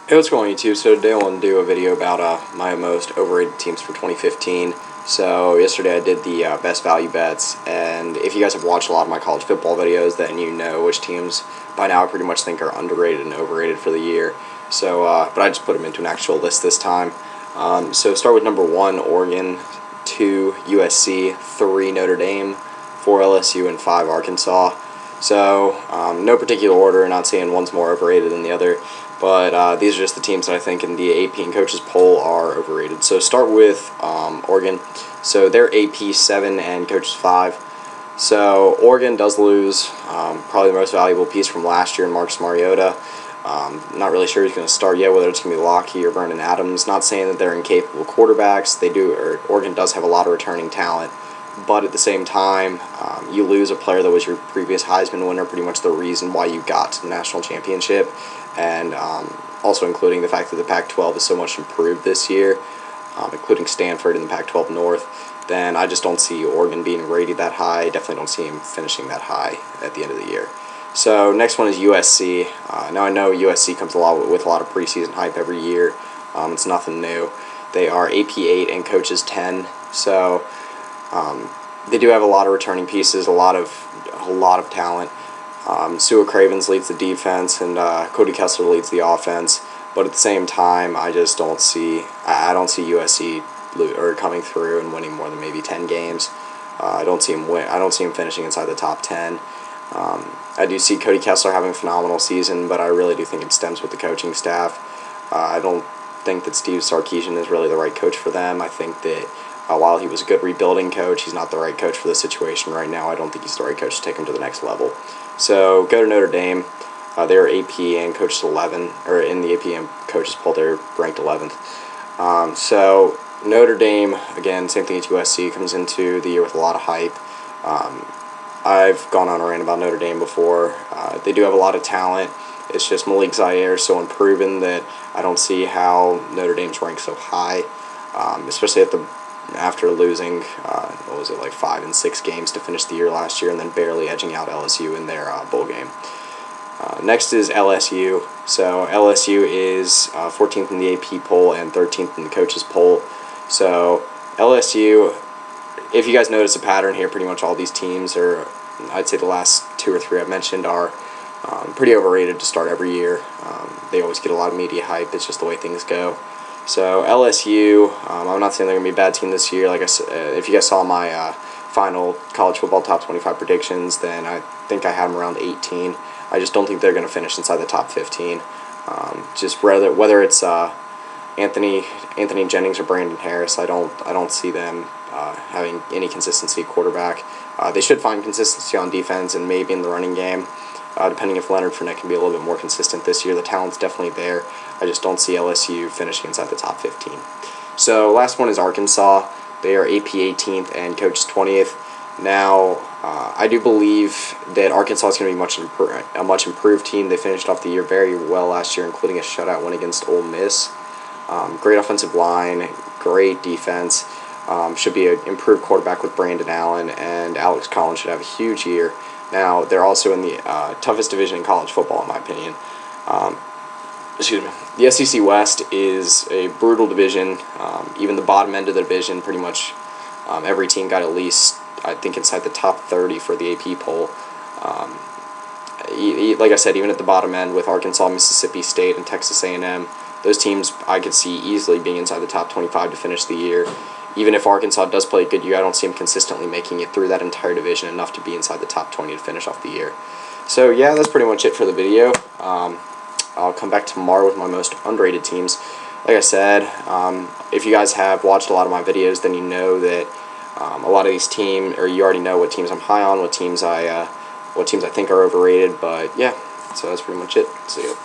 Hey, what's going on YouTube? So today I want to do a video about my most overrated teams for 2015. So yesterday I did the best value bets, and if you guys have watched a lot of my college football videos, then you know which teams by now I pretty much think are underrated and overrated for the year. So, but I just put them into an actual list this time. So start with number 1, Oregon, 2, USC, 3, Notre Dame, 4, LSU, and 5, Arkansas. So, no particular order, not saying one's more overrated than the other, but these are just the teams that I think in the AP and coaches poll are overrated. So start with Oregon. So they're AP 7 and coaches 5. So Oregon does lose probably the most valuable piece from last year in Marcus Mariota. Not really sure who's going to start yet, whether it's going to be Lockie or Vernon Adams. Not saying that they're incapable quarterbacks. Oregon does have a lot of returning talent. But at the same time, you lose a player that was your previous Heisman winner, pretty much the reason why you got to the national championship, and also including the fact that the Pac-12 is so much improved this year, including Stanford in the Pac-12 North, then I just don't see Oregon being rated that high. Definitely don't see him finishing that high at the end of the year. So next one is USC. Now I know USC comes with a lot of preseason hype every year. It's nothing new. They are AP 8 and coaches 10. So they do have a lot of returning pieces, a lot of talent. Sua Cravens leads the defense, and Cody Kessler leads the offense. But at the same time, I just don't see USC coming through and winning more than maybe 10 games. I don't see him finishing inside the top 10. I do see Cody Kessler having a phenomenal season, but I really do think it stems with the coaching staff. I don't think that Steve Sarkisian is really the right coach for them. I think that while he was a good rebuilding coach, he's not the right coach for the situation right now. I don't think he's the right coach to take him to the next level. So go to Notre Dame. They're AP and coaches 11, or in the AP and coaches poll, they're ranked 11th. So Notre Dame, again, same thing as USC, comes into the year with a lot of hype. I've gone on a rant about Notre Dame before. They do have a lot of talent. It's just Malik Zaire is so unproven that I don't see how Notre Dame's ranked so high, especially after losing, 5 and 6 games to finish the year last year, and then barely edging out LSU in their bowl game. Next is LSU. So LSU is 14th in the AP poll and 13th in the coaches poll. So LSU, if you guys notice a pattern here, pretty much all these teams are, I'd say the last 2 or 3 I've mentioned are pretty overrated to start every year. They always get a lot of media hype. It's just the way things go. So LSU, I'm not saying they're going to be a bad team this year. Like I said, if you guys saw my final college football top 25 predictions, then I think I had them around 18. I just don't think they're going to finish inside the top 15. Just whether it's Anthony Jennings or Brandon Harris, I don't see them having any consistency at quarterback. They should find consistency on defense and maybe in the running game. Depending if Leonard Fournette can be a little bit more consistent this year. The talent's definitely there. I just don't see LSU finishing inside the top 15. So last one is Arkansas. They are AP 18th and coaches 20th. Now, I do believe that Arkansas is going to be a much improved team. They finished off the year very well last year, including a shutout win against Ole Miss. Great offensive line, great defense. Should be an improved quarterback with Brandon Allen, and Alex Collins should have a huge year. Now, they're also in the toughest division in college football, in my opinion. The SEC West is a brutal division. Even the bottom end of the division, pretty much every team got at least, I think, inside the top 30 for the AP poll. Like I said, even at the bottom end with Arkansas, Mississippi State, and Texas A&M, those teams I could see easily being inside the top 25 to finish the year. Even if Arkansas does play a good year, I don't see them consistently making it through that entire division enough to be inside the top 20 to finish off the year. So yeah, that's pretty much it for the video. I'll come back tomorrow with my most underrated teams. Like I said, if you guys have watched a lot of my videos, then you know that a lot of these teams, or you already know what teams I'm high on, what teams I think are overrated. But yeah, so that's pretty much it. See you.